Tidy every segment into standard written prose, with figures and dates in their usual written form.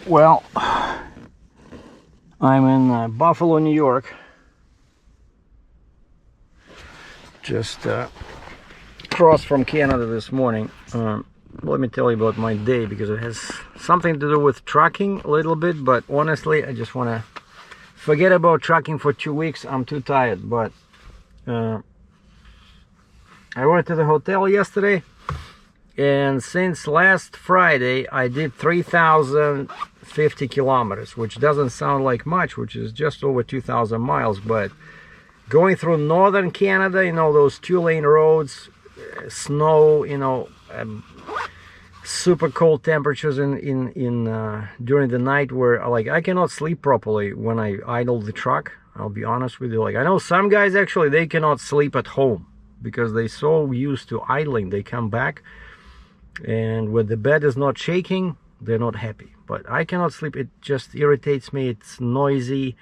Well, I'm in Buffalo, New York. Just crossed from Canada this morning. Let me tell you about my day, because it has something to do with trucking a little bit, but honestly, I just want to forget about trucking for 2 weeks. I'm too tired. But I went to the hotel yesterday, and since last Friday I did 3,050 kilometers, which doesn't sound like much, which is just over 2,000 miles. But going through northern Canada, you know, those 2-lane roads, snow, you know, super cold temperatures in during the night, where like I cannot sleep properly when I idle the truck. I'll be honest with you. Like, I know some guys actually, they cannot sleep at home because they're so used to idling. They come back, and when the bed is not shaking, they're not happy. But I cannot sleep. It just irritates me. It's noisy,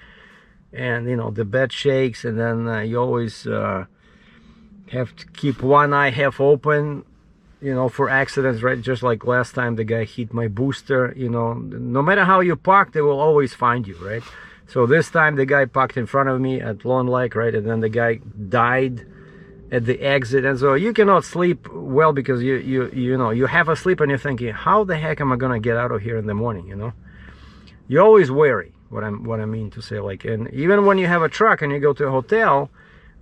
and you know, the bed shakes, and then you always have to keep one eye half open, you know, for accidents, right? Just like last time the guy hit my booster. You know, no matter how you park, they will always find you, right? So this time the guy parked in front of me at Long Lake, right? And then the guy died at the exit. And so you cannot sleep well, because you know, you have a sleep and you're thinking, how the heck am I gonna get out of here in the morning? You know, you're always wary. What I mean to say, like, and even when you have a truck and you go to a hotel,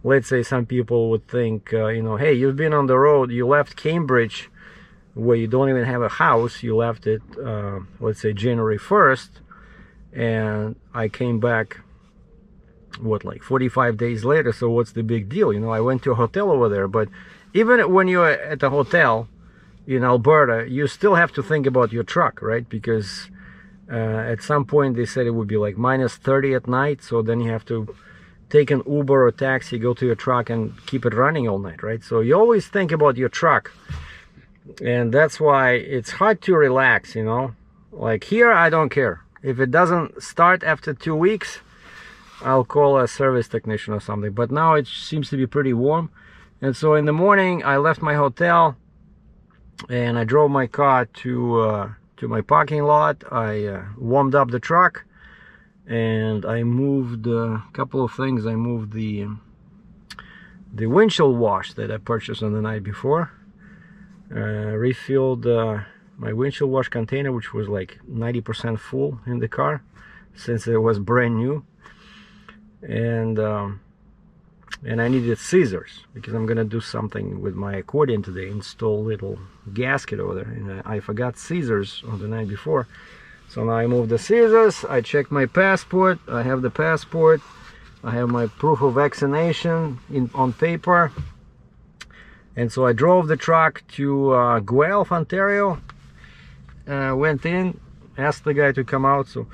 let's say some people would think, you know, hey, you've been on the road, you left Cambridge, where you don't even have a house, you left it, let's say January 1st, and I came back, what, like 45 days later, so what's the big deal? You know, I went to a hotel over there. But even when you're at a hotel in Alberta, you still have to think about your truck, right? Because at some point they said it would be like -30 at night, so then you have to take an Uber or taxi, go to your truck and keep it running all night, right? So you always think about your truck, and that's why it's hard to relax, you know. Like here, I don't care. If it doesn't start after 2 weeks, I'll call a service technician or something. But now it seems to be pretty warm. And so in the morning, I left my hotel and I drove my car to my parking lot. I warmed up the truck, and I moved a couple of things. I moved the windshield wash that I purchased on the night before. Refilled my windshield wash container, which was like 90% full in the car, since it was brand new. And I needed scissors, because I'm gonna do something with my accordion today, install a little gasket over there, and I forgot scissors on the night before. So now I moved the scissors, I checked my passport, I have the passport, I have my proof of vaccination on paper. And so I drove the truck to Guelph, Ontario, went in, asked the guy to come out so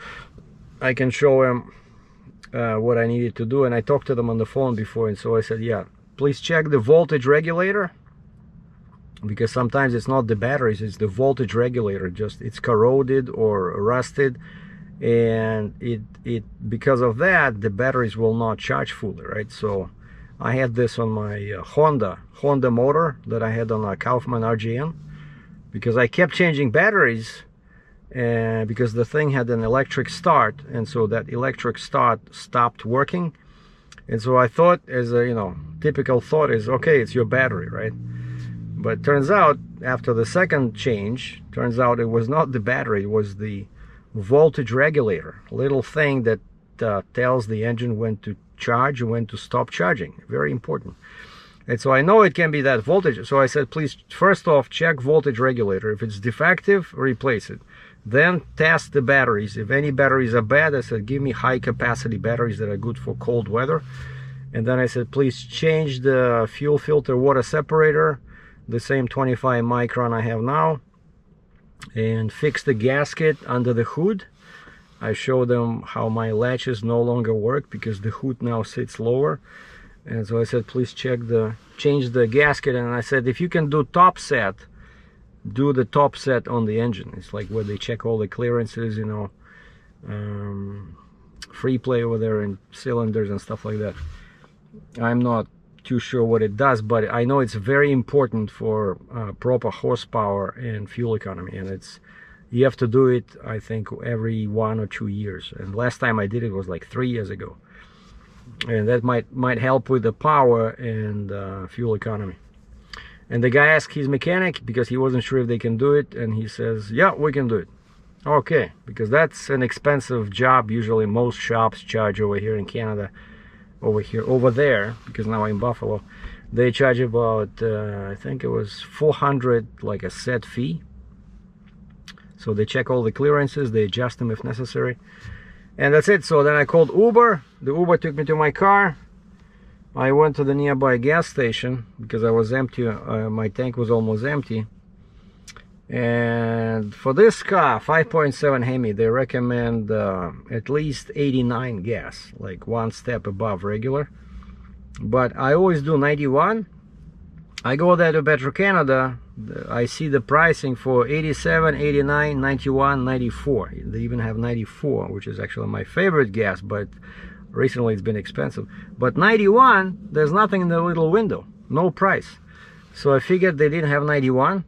I can show him what I needed to do. And I talked to them on the phone before, and so I said, yeah, please check the voltage regulator, because sometimes it's not the batteries, it's the voltage regulator, just it's corroded or rusted, and it because of that the batteries will not charge fully, right? So I had this on my Honda motor that I had on a Kaufman RGN, because I kept changing batteries, and because the thing had an electric start, and so that electric start stopped working. And so I thought, as a, you know, typical thought is, okay, it's your battery, right? But turns out, after the second change, turns out it was not the battery, it was the voltage regulator, little thing that tells the engine when to charge and when to stop charging. Very important. And so I know it can be that voltage. So I said, please, first off, check voltage regulator. If it's defective, replace it. Then test the batteries. If any batteries are bad, I said, give me high capacity batteries that are good for cold weather. And then I said, please change the fuel filter water separator, the same 25 micron I have now, and fix the gasket under the hood. I showed them how my latches no longer work because the hood now sits lower. And so I said, please change the gasket. And I said, if you can do top set, do the top set on the engine. It's like where they check all the clearances, you know, free play over there and cylinders and stuff like that. I'm not too sure what it does, but I know it's very important for proper horsepower and fuel economy. And it's You have to do it, I think, every 1 or 2 years, and last time I did it was like 3 years ago, and that might help with the power and fuel economy. And the guy asked his mechanic because he wasn't sure if they can do it, and he says, yeah, we can do it. Okay, because that's an expensive job. Usually most shops charge over here in Canada, over there, because now I'm in Buffalo, they charge about I think it was $400, like a set fee. So they check all the clearances, they adjust them if necessary, and that's it. So then I called Uber. The Uber took me to my car. I went to the nearby gas station because I was empty, my tank was almost empty. And for this car, 5.7 Hemi, they recommend at least 89 gas, like one step above regular. But I always do 91. I go there to Petro-Canada, I see the pricing for 87, 89, 91, 94. They even have 94, which is actually my favorite gas, but recently it's been expensive. But 91, there's nothing in the little window, no price. So I figured they didn't have 91.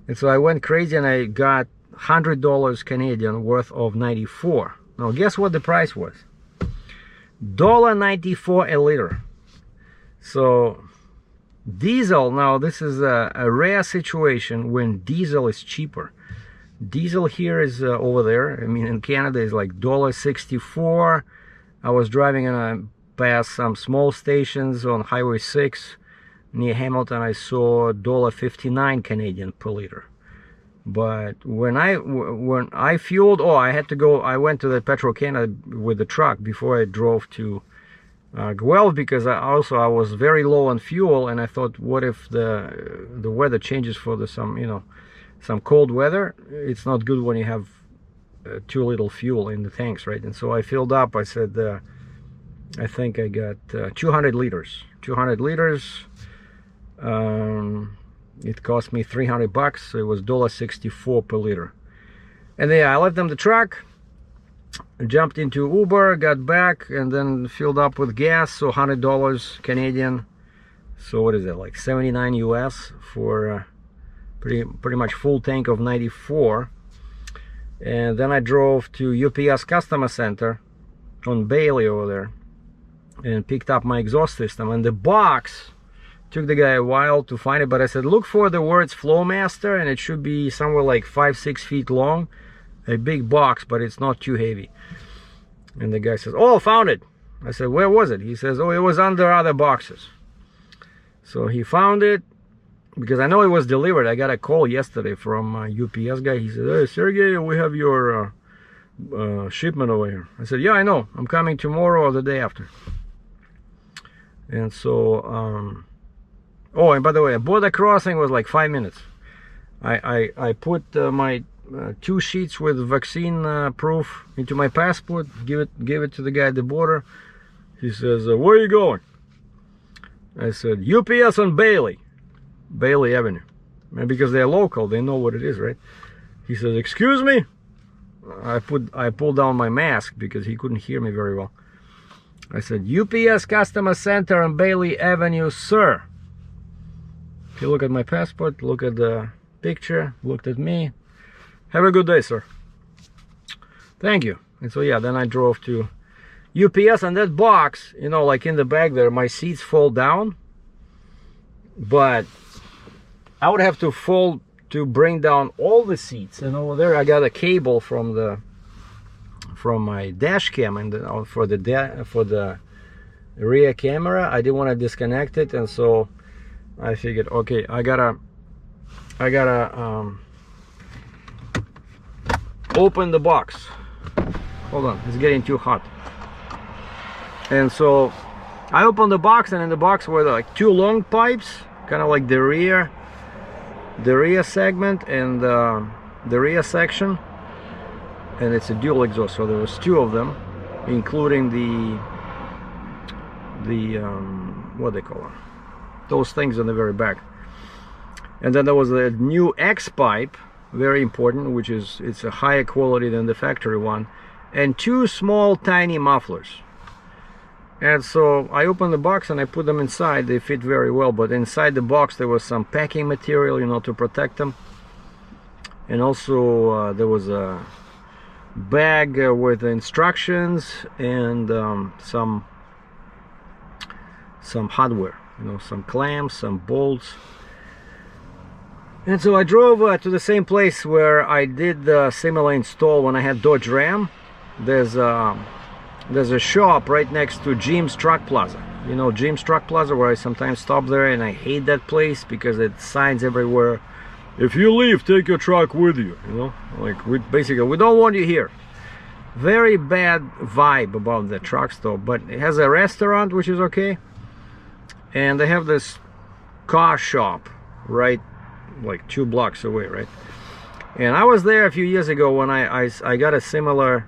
And so I went crazy and I got $100 Canadian worth of 94. Now guess what the price was? $1.94 a liter. So diesel, now this is a rare situation when diesel is cheaper. Diesel here is over there, I mean in Canada is like $1.64. I was driving past some small stations on Highway 6 near Hamilton. I saw $1.59 Canadian per liter. But when I fueled, I went to the Petro-Canada with the truck before I drove to Guelph, because I was very low on fuel, and I thought, what if the weather changes for some cold weather? It's not good when you have too little fuel in the tanks, right? And so I filled up. I said, I think I got 200 liters. 200 liters. It cost me $300, so it was $1.64 per liter. And then I left them the truck, jumped into Uber, got back, and then filled up with gas. So $100 Canadian. So what is it, like 79 US for pretty much full tank of 94. And then I drove to UPS customer center on Bailey over there and picked up my exhaust system. And the box took the guy a while to find it, but I said, look for the words Flowmaster, and it should be somewhere like 5-6 feet long, a big box, but it's not too heavy. And the guy says, oh, found it. I said, where was it? He says, oh, it was under other boxes. So he found it, because I know it was delivered. I got a call yesterday from a UPS guy. He said, hey, Sergey, we have your shipment over here. I said, yeah, I know. I'm coming tomorrow or the day after. And so, oh, and by the way, border crossing was like 5 minutes. I put my 2 sheets with vaccine proof into my passport, gave it to the guy at the border. He says, where are you going? I said, UPS on Bailey Avenue. And because they're local, they know what it is, right? He says, excuse me? I pulled down my mask because he couldn't hear me very well. I said, UPS Customer Center on Bailey Avenue, sir. If you look at my passport, look at the picture, looked at me. Have a good day, sir. Thank you. And so yeah, then I drove to UPS, and that box, you know, like in the back there, my seats fall down, but I would have to fold to bring down all the seats. And over there I got a cable from my dash cam and for the rear camera. I didn't want to disconnect it, and so I figured, okay, I gotta open the box. Hold on, it's getting too hot. And so I opened the box, and in the box were like 2 long pipes, kind of like the rear segment and the rear section, and it's a dual exhaust. So there was 2 of them, including the what they call them, those things on the very back. And then there was a new X pipe, very important, which is, it's a higher quality than the factory one, and 2 small tiny mufflers. And so I opened the box and I put them inside. They fit very well, but inside the box there was some packing material, you know, to protect them. and also there was a bag with instructions and some hardware, you know, some clamps, some bolts. And so I drove to the same place where I did the similar install when I had Dodge Ram. There's a shop right next to Jim's Truck Plaza. You know Jim's Truck Plaza, where I sometimes stop there, and I hate that place because it signs everywhere, if you leave, take your truck with you, you know, like we don't want you here. Very bad vibe about the truck stop, but it has a restaurant, which is okay, and they have this car shop right like 2 blocks away, right? And I was there a few years ago when I got a similar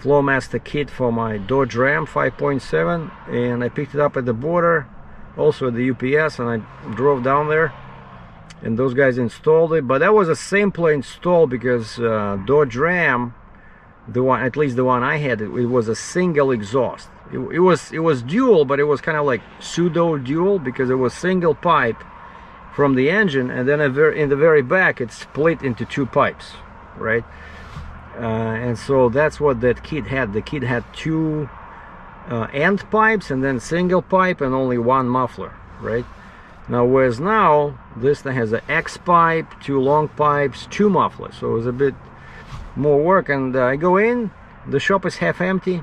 Flowmaster kit for my Dodge Ram 5.7, and I picked it up at the border, also at the UPS, and I drove down there, and those guys installed it. But that was a simple install because Dodge Ram, the one, at least the one I had, it was a single exhaust. It was dual, but it was kind of like pseudo dual because it was single pipe from the engine, and then in the very back it split into 2 pipes, right? And so that's what that kit had. The kit had 2 end pipes and then single pipe and only 1 muffler, right? Now, whereas now this thing has an X pipe, 2 long pipes, 2 mufflers, so it was a bit more work. And I go in, the shop is half empty,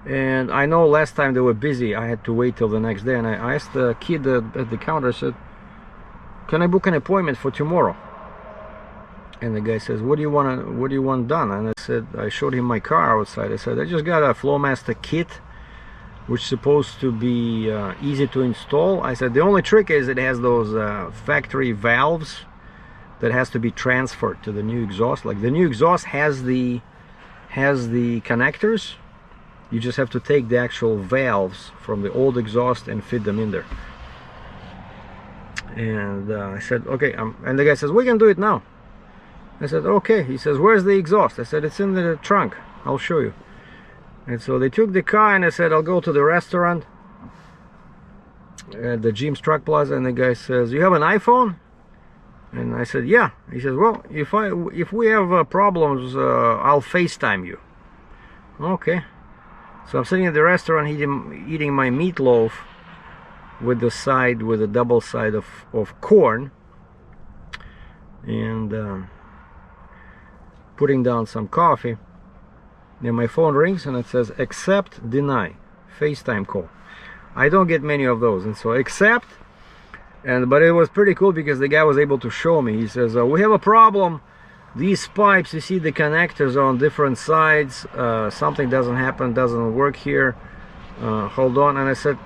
and I know last time they were busy, I had to wait till the next day, and I asked the kid at the counter, I said, can I book an appointment for tomorrow? And the guy says, what do you want done? And I showed him my car outside. I said, I just got a Flowmaster kit, which is supposed to be easy to install. I said, the only trick is it has those factory valves that has to be transferred to the new exhaust. Like the new exhaust has the connectors. You just have to take the actual valves from the old exhaust and fit them in there. And I said, okay. And the guy says, we can do it now. I said, okay. He says, where's the exhaust? I said, it's in the trunk. I'll show you. And so they took the car, and I said, I'll go to the restaurant at the Jim's Truck Plaza. And the guy says, you have an iPhone? And I said, yeah. He says, well, if we have problems, I'll FaceTime you. Okay. So I'm sitting at the restaurant eating my meatloaf with a double side of corn, and putting down some coffee. Then my phone rings and it says accept, deny, FaceTime call. I don't get many of those, and so accept. But it was pretty cool because the guy was able to show me. He says, we have a problem. These pipes, you see the connectors are on different sides. Something doesn't work here. Hold on. And I said,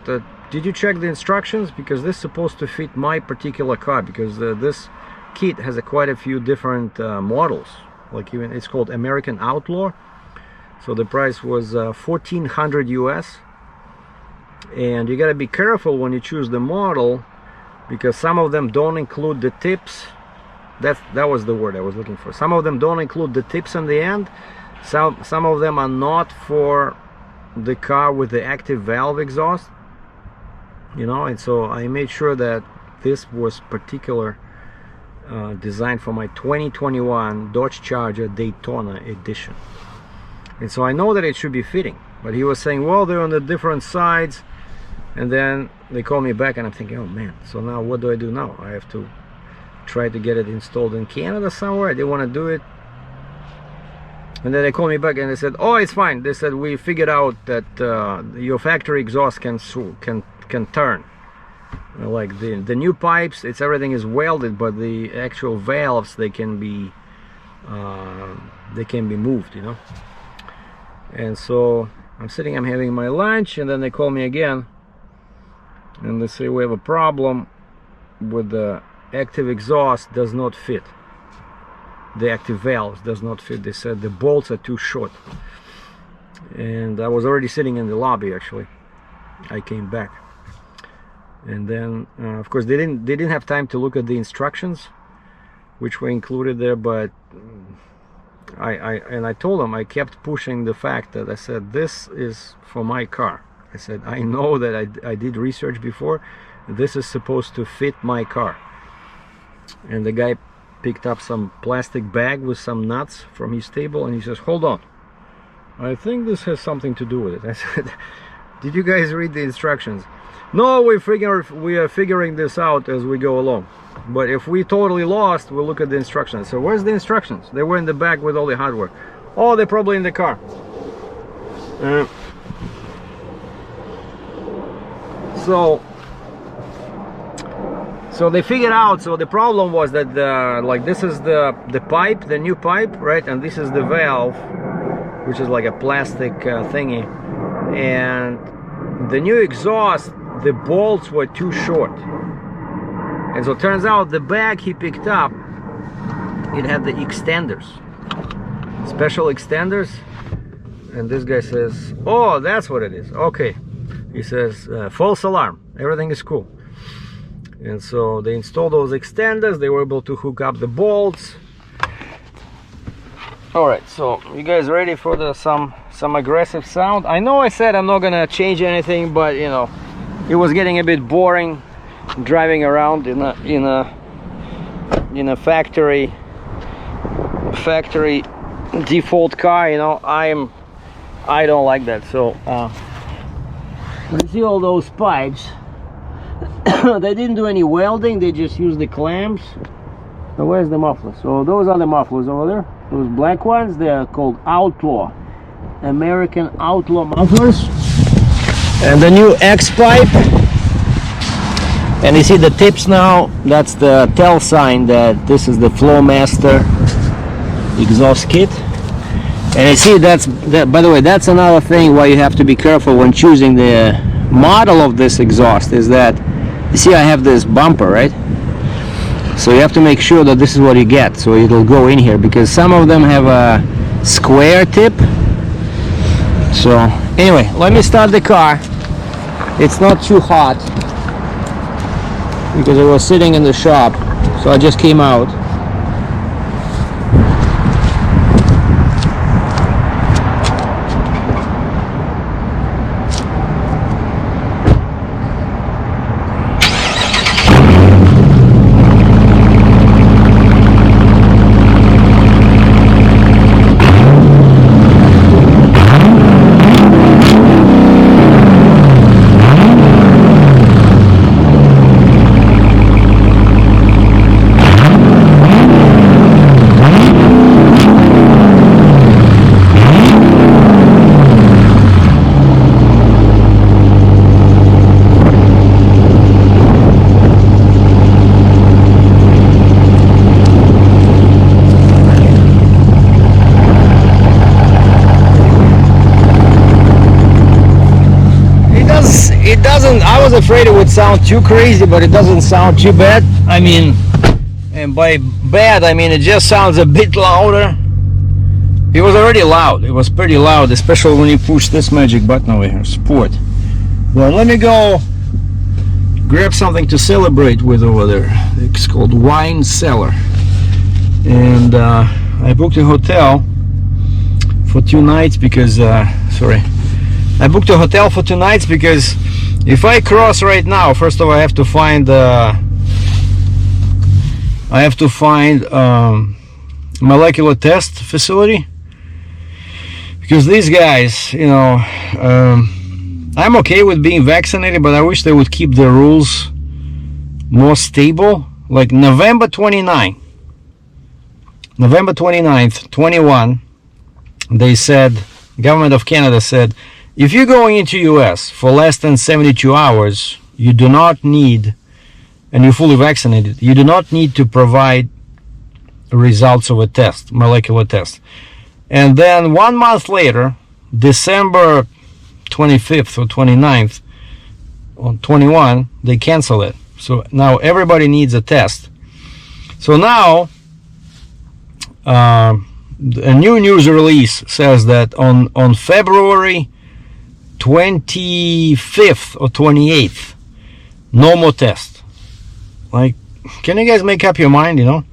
did you check the instructions? Because this is supposed to fit my particular car, because this kit has quite a few different models. Like even it's called American Outlaw. So the price was $1,400 US. And you got to be careful when you choose the model, because some of them don't include the tips. That was the word I was looking for. Some of them don't include the tips on the end. Some of them are not for the car with the active valve exhaust, you know. And so I made sure that this was particular designed for my 2021 Dodge Charger Daytona edition. And so I know that it should be fitting. But he was saying, well, they're on the different sides. And then they call me back, and I'm thinking, oh man, so now what do I do now? I have to try to get it installed in Canada somewhere. I didn't want to do it. And then they called me back and they said, oh, it's fine. They said, we figured out that your factory exhaust can turn. Like the new pipes, everything is welded, but the actual valves, they can be moved, you know. And so I'm having my lunch, and then they call me again, and they say, we have a problem with the active exhaust does not fit. The active valves does not fit. They said the bolts are too short. And I was already sitting in the lobby, actually. I came back. And then of course they didn't have time to look at the instructions, which were included there, but I told them, I kept pushing the fact that I said, this is for my car. I said, I know that I did research before. This is supposed to fit my car. And the guy picked up some plastic bag with some nuts from his table, and he says, hold on, I think this has something to do with it. I said, did you guys read the instructions? No, we are figuring this out as we go along. But if we totally lost, we'll look at the instructions. So where's the instructions? They were in the bag with all the hardware. Oh, they're probably in the car. So they figured out. So the problem was that like this is the pipe, the new pipe, right? And this is the valve, which is like a plastic thingy. And the new exhaust, the bolts were too short. And so it turns out the bag he picked up, it had the extenders, special extenders. And this guy says, oh, that's what it is. Okay. He says, false alarm, everything is cool. And so they installed those extenders. They were able to hook up the bolts. All right, so you guys ready for some aggressive sound? I know I said I'm not gonna change anything, but you know, it was getting a bit boring driving around in a factory default car. You know, I don't like that. So you see all those pipes. They didn't do any welding, they just used the clamps. So where's the muffler? So those are the mufflers over there. Those black ones, they're called Outlaw, American Outlaw mufflers. And the new X pipe. And you see the tips now, that's the tell sign that this is the Flowmaster exhaust kit. And you see by the way, that's another thing why you have to be careful when choosing the model of this exhaust, is that you see I have this bumper, right? So you have to make sure that this is what you get, so it'll go in here, because some of them have a square tip. So anyway, let me start the car. It's not too hot because I was sitting in the shop, so I just came out. I was afraid it would sound too crazy, but it doesn't sound too bad. I mean, and by bad I mean it just sounds a bit louder. It was already loud, it was pretty loud, especially when you push this magic button over here, sport. Well, let me go grab something to celebrate with over there. It's called Wine Cellar, and I booked a hotel for 2 nights because I booked a hotel for 2 nights because if I cross right now, first of all, I have to find molecular test facility, because these guys, you know, I'm okay with being vaccinated, but I wish they would keep the rules more stable. Like November 29th, 21, they said, government of Canada said, if you're going into US for less than 72 hours, you do not need, and you're fully vaccinated, you do not need to provide results of a test, molecular test. And then 1 month later, December 25th or 29th, or 21, they cancel it. So now everybody needs a test. So now, a new news release says that on February 25th or 28th, no more test. Like, can you guys make up your mind, you know?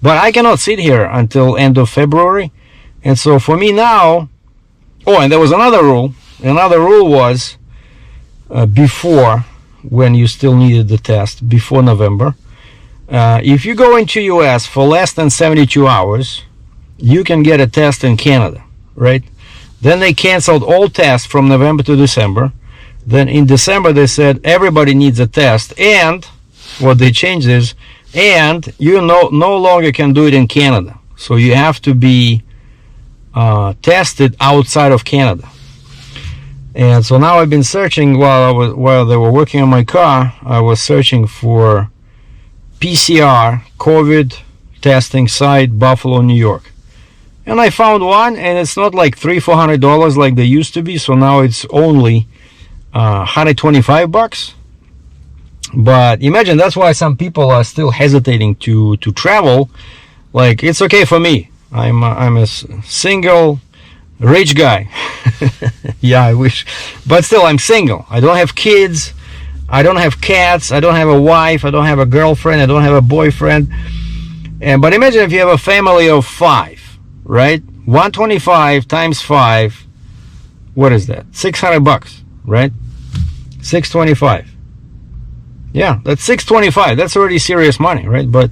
But I cannot sit here until end of February. And so for me now, oh, and there was another rule. Another rule was before, when you still needed the test, before November, If you go into US for less than 72 hours, you can get a test in Canada, right? Then they canceled all tests from November to December. Then in December they said everybody needs a test, and what they changed is, and you no longer can do it in Canada. So you have to be tested outside of Canada. And so now I've been searching while they were working on my car. I was searching for PCR COVID testing site, Buffalo, New York. And I found one, and it's not like $300-400 like they used to be. So now it's only $125. But imagine, that's why some people are still hesitating to travel. Like, it's okay for me. I'm a single rich guy. Yeah, I wish, but still I'm single. I don't have kids, I don't have cats, I don't have a wife, I don't have a girlfriend, I don't have a boyfriend. But imagine if you have a family of 5, right? 125 times 5, what is that? $600, right? 625. Yeah, that's 625. That's already serious money, right? But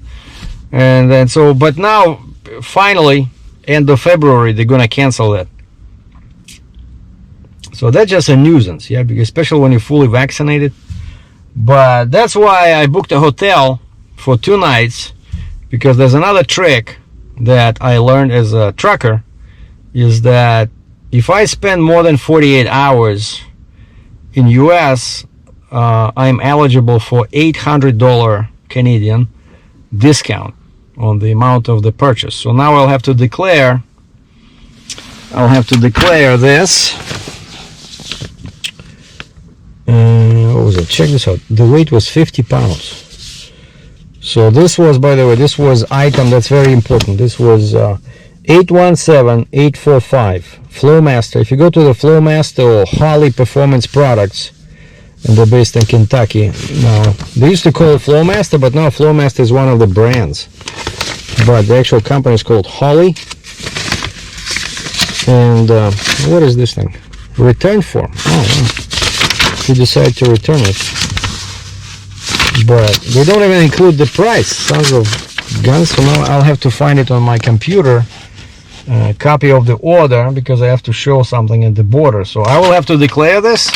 now finally, end of February, they're gonna cancel that. So that's just a nuisance, yeah, because especially when you're fully vaccinated. But that's why I booked a hotel for 2 nights, because there's another trick that I learned as a trucker, is that if I spend more than 48 hours in US, I'm eligible for $800 Canadian discount on the amount of the purchase. So now I'll have to declare this. What was it? Check this out. The weight was 50 pounds. So this was, by the way, this was item that's very important. This was 817845 Flowmaster. If you go to the Flowmaster or Holly Performance Products, and they're based in Kentucky. Now, they used to call it Flowmaster, but now Flowmaster is one of the brands. But the actual company is called Holly. And what is this thing? Return form. Oh, if you decide to return it. But they don't even include the price. Sons of guns. So now I'll have to find it on my computer. Copy of the order, because I have to show something at the border. So I will have to declare this.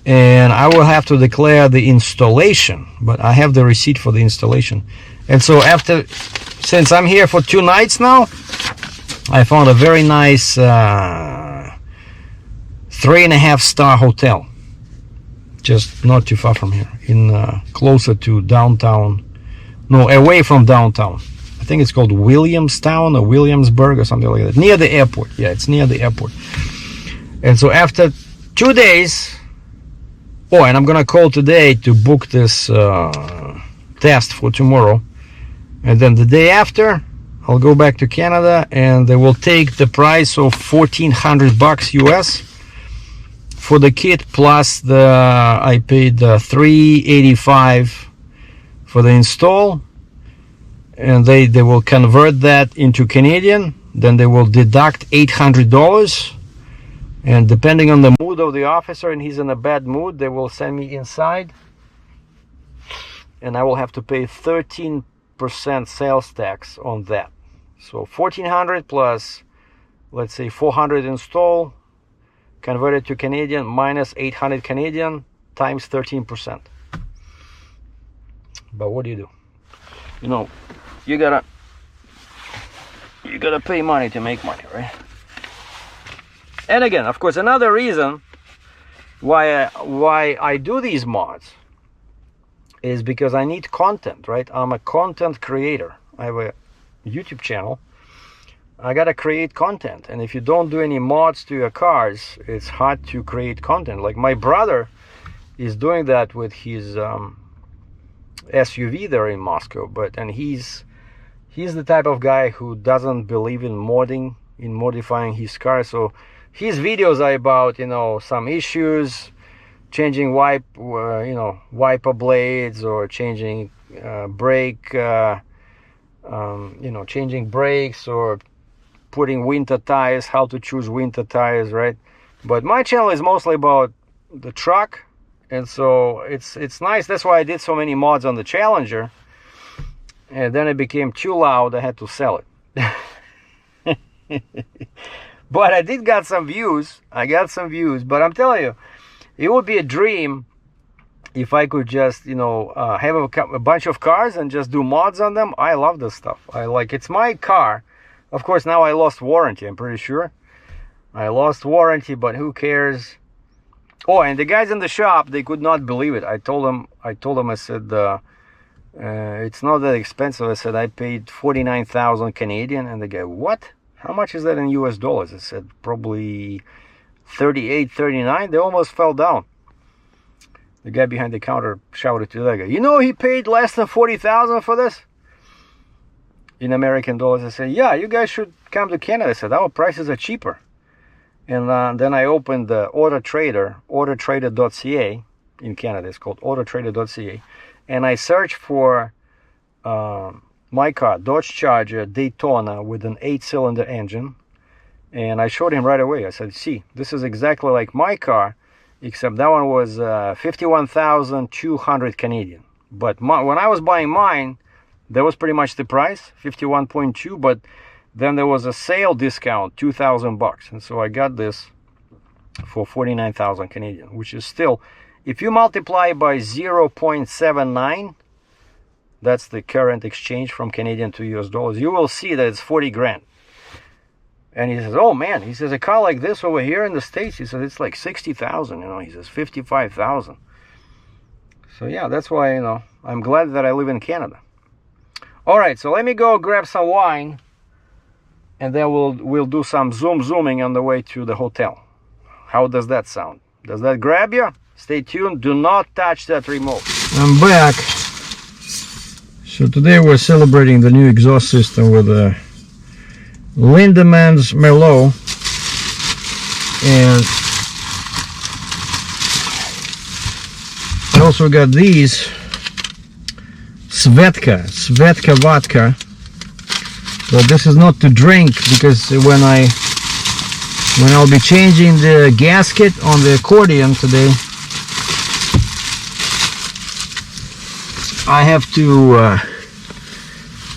And I will have to declare the installation, but I have the receipt for the installation. And so since I'm here for 2 nights now, I found a very nice 3.5-star hotel, just not too far from here, in closer to downtown, no, away from downtown. I think it's called Williamstown or Williamsburg or something like that, near the airport. Yeah, it's near the airport. And so after 2 days, and I'm gonna call today to book this test for tomorrow, and then the day after I'll go back to Canada, and they will take the price of $1,400 US for the kit, plus I paid $385 for the install, and they will convert that into Canadian. Then they will deduct $800. And depending on the mood of the officer, and he's in a bad mood, they will send me inside, and I will have to pay 13% sales tax on that. So $1,400 plus, let's say, $400 install, converted to Canadian, minus $800 Canadian, times 13%. But what do? You know, you gotta pay money to make money, right? And again, of course, another reason why I do these mods is because I need content, right? I'm a content creator. I have a YouTube channel. I gotta create content, and if you don't do any mods to your cars, it's hard to create content. Like my brother is doing that with his SUV there in Moscow, and he's the type of guy who doesn't believe in modding, in modifying his car. So his videos are about, some issues, changing wiper blades, or changing brake, changing brakes, or putting winter tires, how to choose winter tires, right? But my channel is mostly about the truck, and so it's nice. That's why I did so many mods on the Challenger, and then it became too loud. I had to sell it. But I did got some views. I got some views. But I'm telling you, it would be a dream if I could just, you know, have a bunch of cars and just do mods on them. I love this stuff. I like, it's my car. Of course, now I lost warranty, I'm pretty sure. I lost warranty, but who cares? Oh, and the guys in the shop, they could not believe it. I told them, I said, it's not that expensive. I said, I paid 49,000 Canadian. And they go, what? How much is that in US dollars? I said, probably 38, 39. They almost fell down. The guy behind the counter shouted to that guy, you know, he paid less than 40,000 for this? In American dollars. I said, yeah, you guys should come to Canada. I said, our prices are cheaper. And then I opened the Auto Trader, autotrader.ca in Canada. It's called autotrader.ca. And I searched for my car, Dodge Charger Daytona with an 8-cylinder engine. And I showed him right away. I said, see, this is exactly like my car, except that one was 51,200 Canadian. But when I was buying mine, that was pretty much the price, 51.2, but then there was a sale discount, $2,000. And so I got this for 49,000 Canadian, which is still, if you multiply by 0.79, that's the current exchange from Canadian to US dollars, you will see that it's 40 grand. And he says, oh man, he says, a car like this over here in the States, he says, it's like 60,000, you know, he says 55,000. So yeah, that's why, you know, I'm glad that I live in Canada. All right, so let me go grab some wine, and then we'll do some zooming on the way to the hotel. How does that sound? Does that grab you? Stay tuned. Do not touch that remote. I'm back. So today we're celebrating the new exhaust system with a Lindemann's Merlot, and I also got these Svetka vodka. But this is not to drink, because when I'll be changing the gasket on the Accordion today, I have to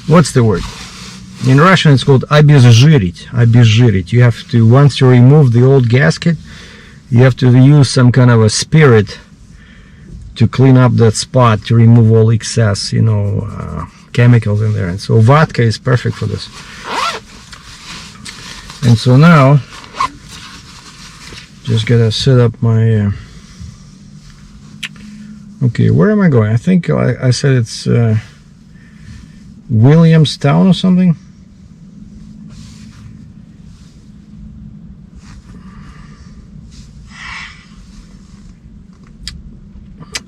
what's the word? In Russian it's called обезжирить. You have to, once you remove the old gasket, you have to use some kind of a spirit to clean up that spot, to remove all excess, you know, chemicals in there. And so vodka is perfect for this. And so now just gotta set up my okay, where am I going? I think I said it's Williamstown or something.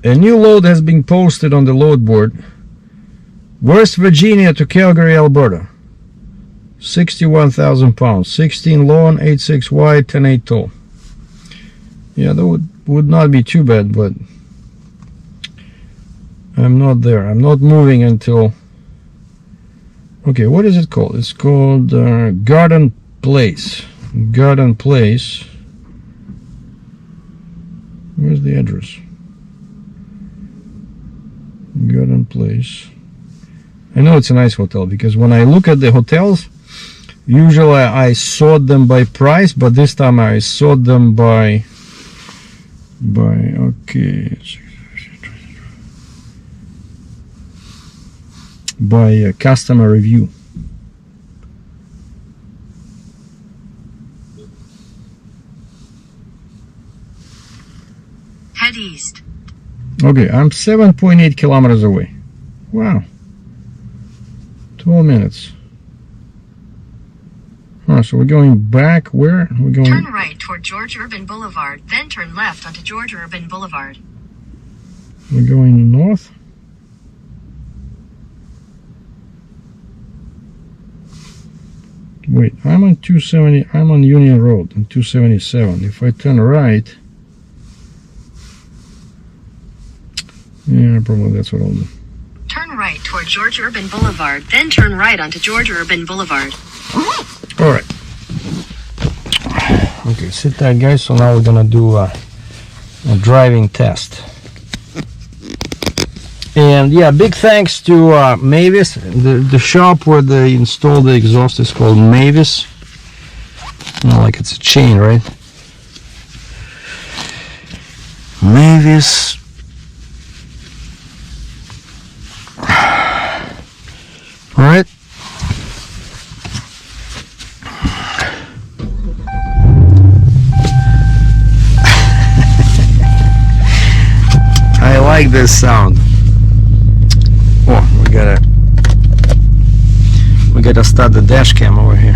A new load has been posted on the load board. West Virginia to Calgary, Alberta. 61,000 pounds. 16 long, 8.6 wide, 10.8 tall. Yeah, that would not be too bad, but I'm not there. I'm not moving until... Okay, what is it called? It's called Garden Place. Garden Place. Where's the address? Garden Place. I know it's a nice hotel, because when I look at the hotels, usually I sort them by price, but this time I sort them by okay, by customer review. Head east. Okay, I'm 7.8 kilometers away. Wow. 12 minutes. Huh, so we're going back where? We're going... Turn right toward George Urban Boulevard, then turn left onto George Urban Boulevard. We're going north? Wait, I'm on 270, I'm on Union Road on 277. If I turn right... Yeah, probably that's what I'll do. Turn right toward George Urban Boulevard, then turn right onto George Urban Boulevard. Alright. Okay, sit tight guys, so now we're gonna do a driving test. And yeah, big thanks to Mavis. The shop where they install the exhaust is called Mavis. Like it's a chain, right? Mavis. All right. I like this sound. Oh, we gotta start the dash cam over here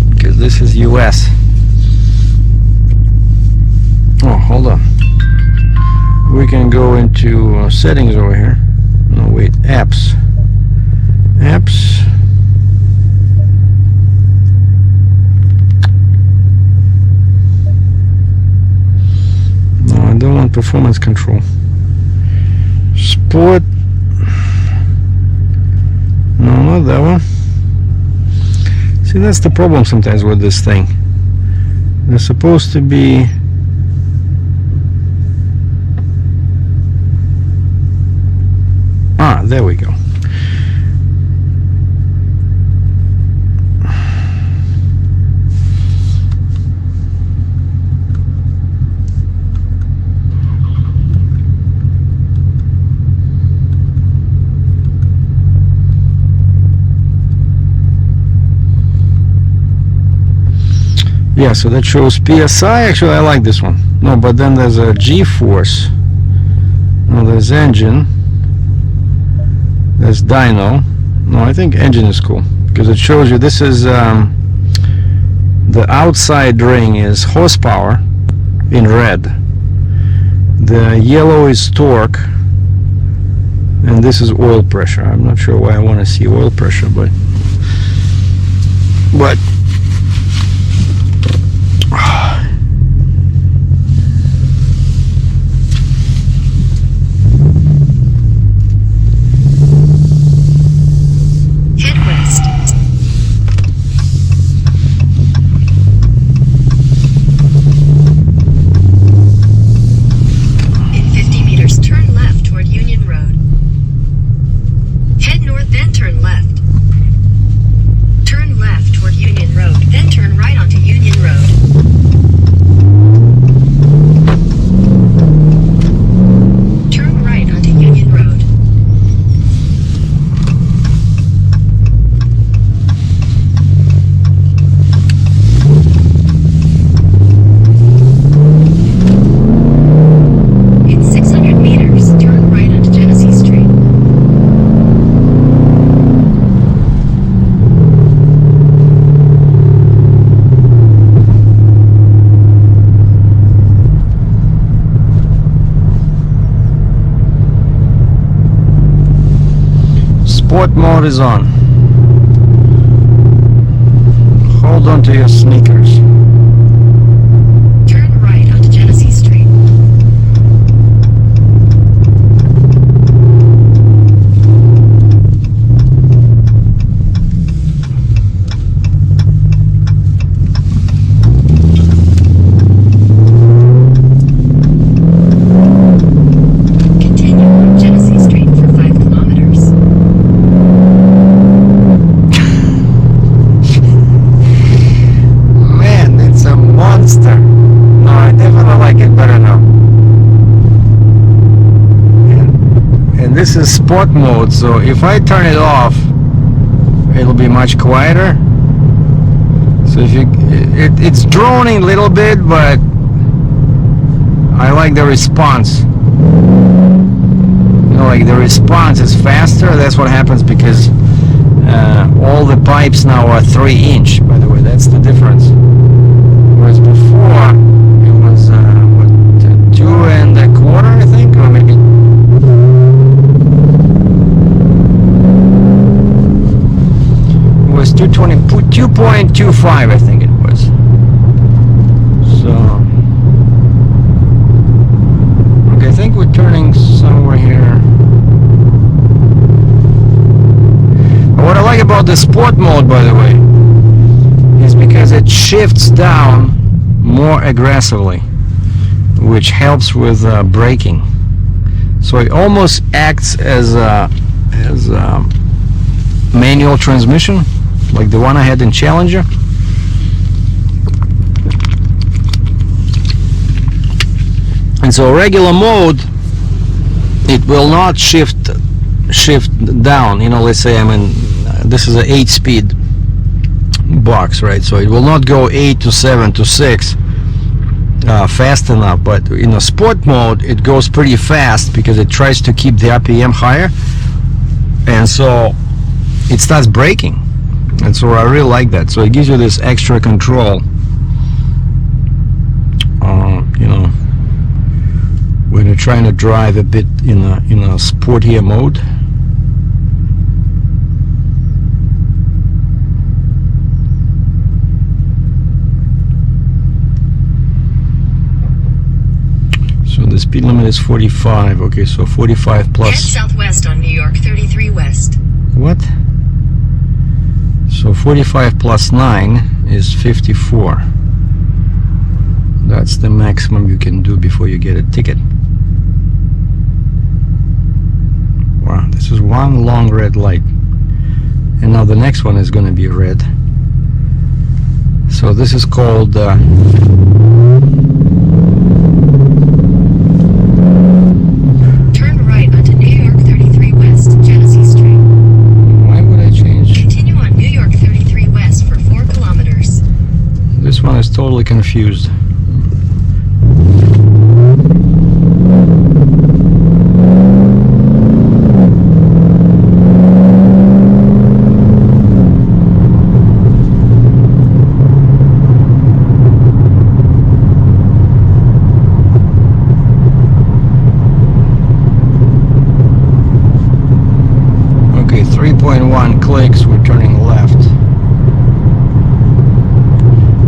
because this is US. Oh, hold on. We can go into settings over here. No, wait, apps. Apps. No, I don't want performance control. Sport. No, not that one. See, that's the problem sometimes with this thing. They're supposed to be there we go. Yeah, so that shows PSI. Actually, I like this one. No, but then there's a G-force. No, there's engine. There's dyno. No, I think engine is cool because it shows you this is the outside ring is horsepower in red. The yellow is torque, and this is oil pressure. I'm not sure why I want to see oil pressure, but sport mode is on. Hold on to your sneakers. Turn right onto Genesee Street. Continue on Genesee Street for 5 kilometers. Man, it's a monster. No, I definitely like it better now. And this is sport mode, so if I turn it off, it'll be much quieter. So if you, it's droning a little bit, but I like the response. You know, like the response is faster. That's what happens because all the pipes now are 3-inch. By the way, that's the difference. Whereas before it was what, 2 1/4, I think, or maybe. It was 2.25, I think it was. So, okay, I think we're turning somewhere here. What I like about the sport mode, by the way, is because it shifts down more aggressively, which helps with braking. So it almost acts as a manual transmission, like the one I had in Challenger. And so regular mode, it will not shift down. You know, let's say I'm in, this is an 8-speed box, right? So it will not go 8 to 7 to 6 fast enough. But in a sport mode, it goes pretty fast because it tries to keep the RPM higher, and so it starts braking. And so I really like that. So it gives you this extra control. You know, when you're trying to drive a bit in a sportier mode. So the speed limit is 45. Okay, so 45 plus. Head southwest on New York 33 West. What? So 45 plus 9 is 54. That's the maximum you can do before you get a ticket. Wow, this is one long red light. And now the next one is going to be red. So this is called Turn right onto New York 33 West, Genesee Street. why would I change? Continue on New York 33 West for 4 kilometers. This one is totally confused. Okay, 3.1 clicks, we're turning left.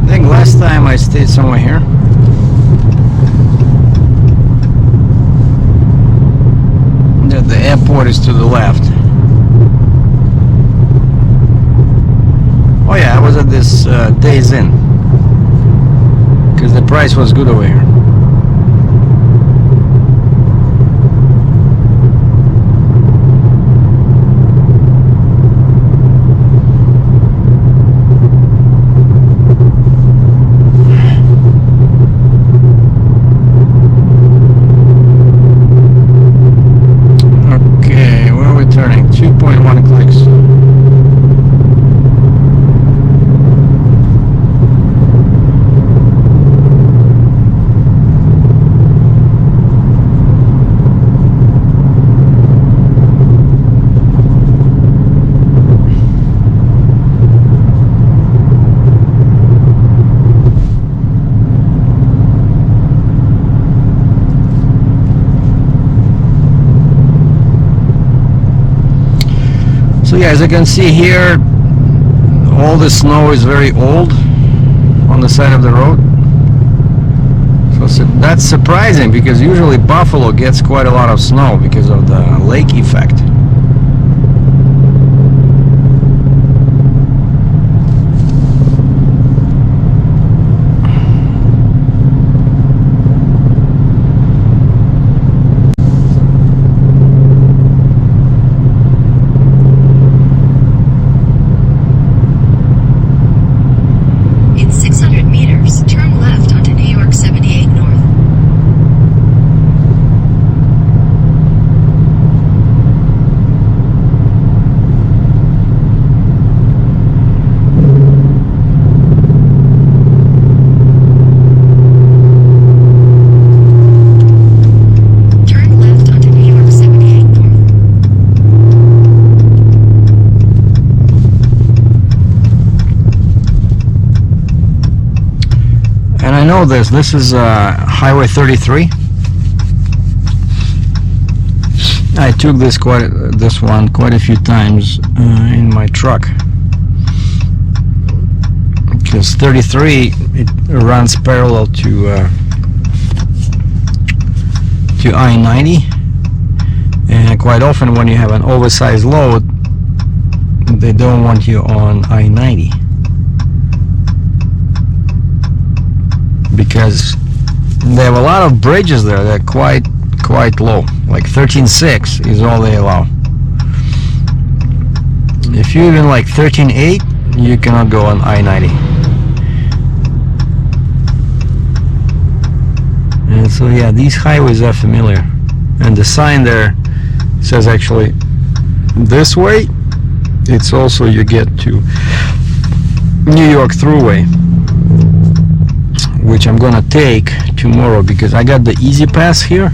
I think last time I stayed somewhere here. The airport is to the left. Oh yeah, I was at this Days Inn because the price was good over here. Okay, where are we turning? 2.1 clicks. So yeah, as you can see here, all the snow is very old on the side of the road. So that's surprising because usually Buffalo gets quite a lot of snow because of the lake effect. In 600 meters, turn left onto New York 78 North. Turn left onto New York 78 North. And I know this is Highway 33. I took this one quite a few times in my truck because 33 it runs parallel to I-90, and quite often when you have an oversized load, they don't want you on I-90 because they have a lot of bridges there that are quite quite low. Like 13.6 is all they allow. If you're even like 13.8, you cannot go on I-90. And so yeah, these highways are familiar. And the sign there says actually this way, it's also you get to New York Thruway, which I'm gonna take tomorrow because I got the Easy Pass here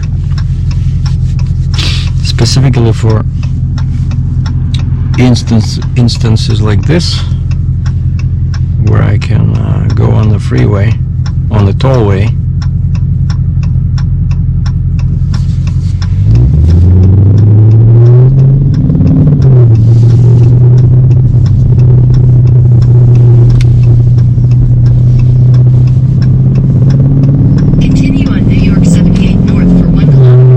specifically for instances like this where I can go on the freeway, on the tollway. Continue on New York 78 north for 1 kilometer.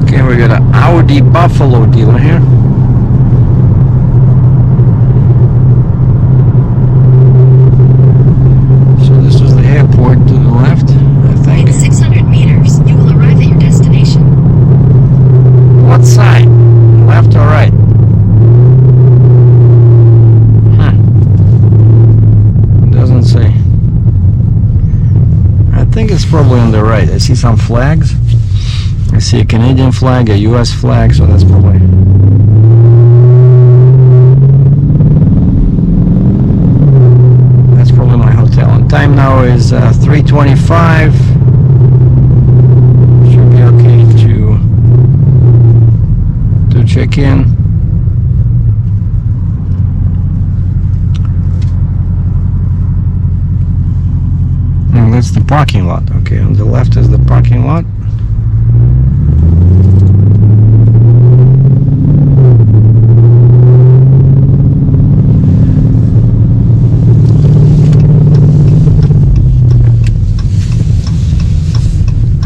Okay, we got an Audi Buffalo dealer here. So this is the airport to the left, I think. In 600 meters, you will arrive at your destination. What side? Left or right? Doesn't say. I think it's probably on the right. I see some flags. I see a Canadian flag, a US flag, so that's probably... That's probably my hotel. And time now is 3:25. Should be okay to check in. And that's the parking lot. Okay, on the left is the parking lot.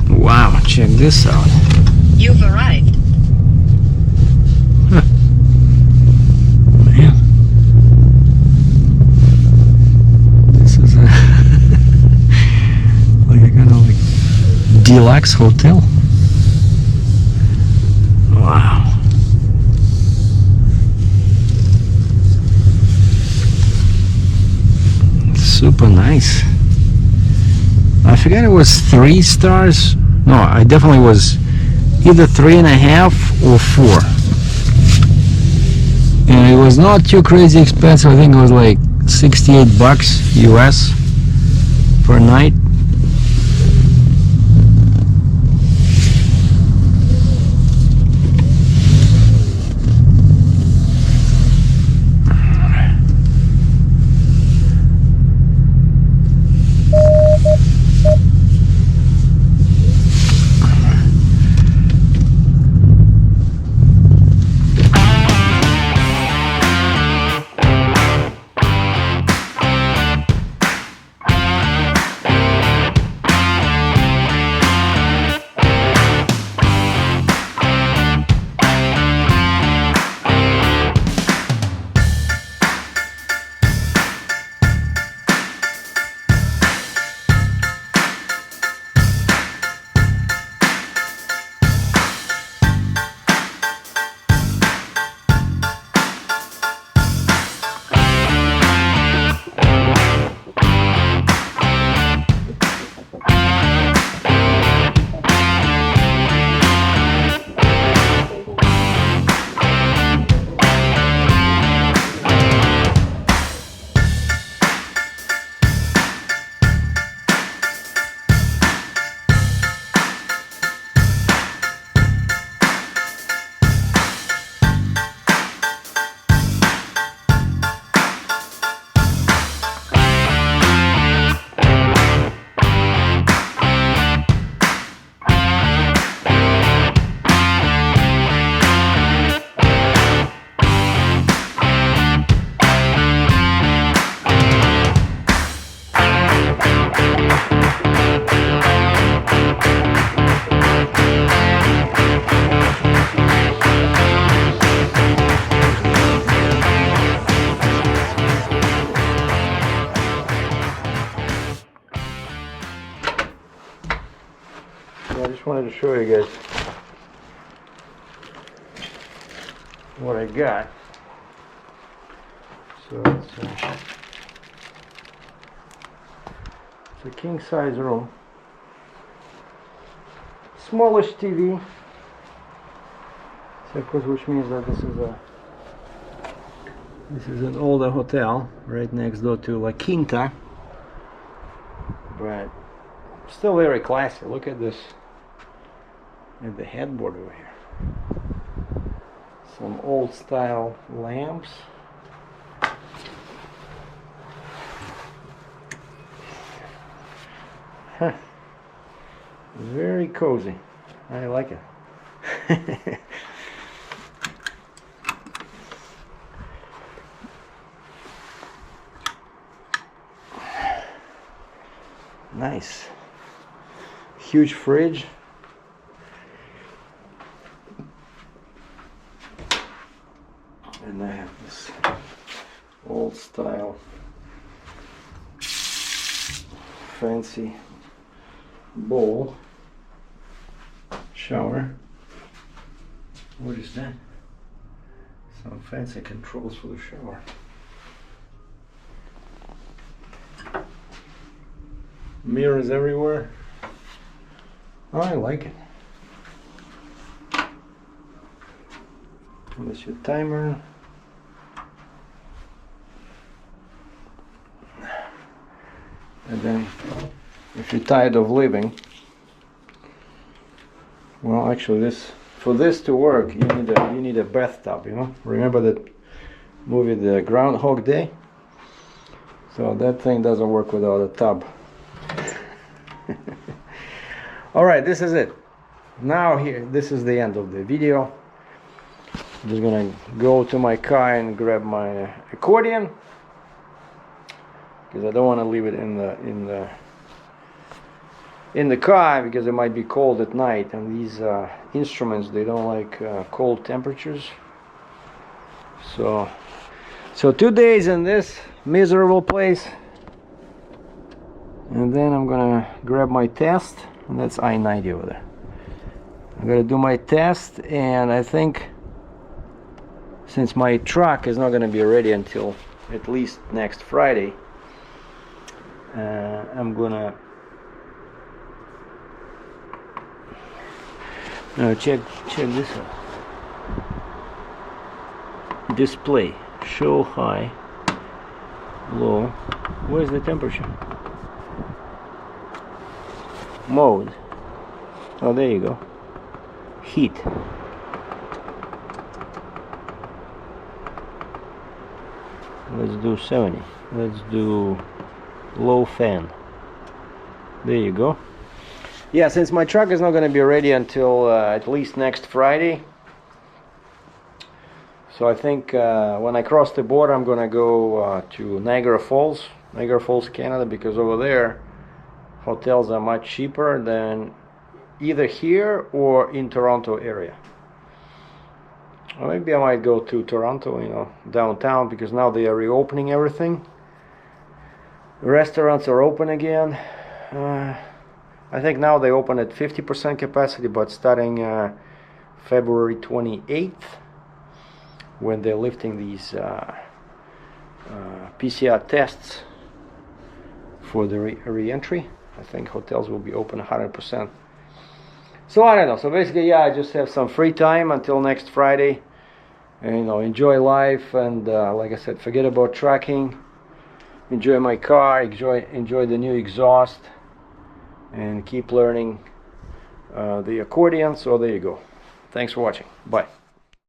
Wow, check this out. You've arrived. Man, this is a like a kind of like deluxe hotel. Wow. Super nice. I forget it was 3 stars. No, I definitely was either 3.5 or 4. And it was not too crazy expensive. I think it was like $68 US per night. I just wanted to show you guys what I got. So it's a king size room, smallish TV. So of course, which means that this is an older hotel right next door to La Quinta, but still very classy. Look at this, at the headboard over here. Some old style lamps. Huh. Very cozy. I like it. Nice. Huge fridge. And I have this old style fancy bowl shower. What is that? Some fancy controls for the shower. Mirrors everywhere. Oh, I like it. That's your timer. And then, if you're tired of living, well, actually, for this to work, you need a bathtub. You know, remember that movie, The Groundhog Day? So that thing doesn't work without a tub. All right, this is it. Now this is the end of the video. I'm just gonna go to my car and grab my accordion, because I don't want to leave it in the car, because it might be cold at night, and these instruments, they don't like cold temperatures. So 2 days in this miserable place, and then I'm gonna grab my test, and that's I-90 over there. I'm gonna do my test, and I think since my truck is not gonna be ready until at least next Friday, I'm gonna check this out. Display, show high, low. Where's the temperature? Mode. Oh, there you go. Heat. Let's do 70. Let's do low fan. There you go. Yeah, since my truck is not going to be ready until at least next Friday, so I think when I cross the border, I'm going to go to Niagara Falls, Canada, because over there hotels are much cheaper than either here or in Toronto area. Or maybe I might go to Toronto, you know, downtown, because now they are reopening everything. Restaurants are open again. I think now they open at 50% capacity, but starting February 28th, when they're lifting these PCR tests for the re-entry, I think hotels will be open 100%. So I don't know. So basically, yeah, I just have some free time until next Friday, and, you know, enjoy life, and like I said, forget about trucking, enjoy my car, enjoy the new exhaust, and keep learning the accordion. So there you go. Thanks for watching. Bye.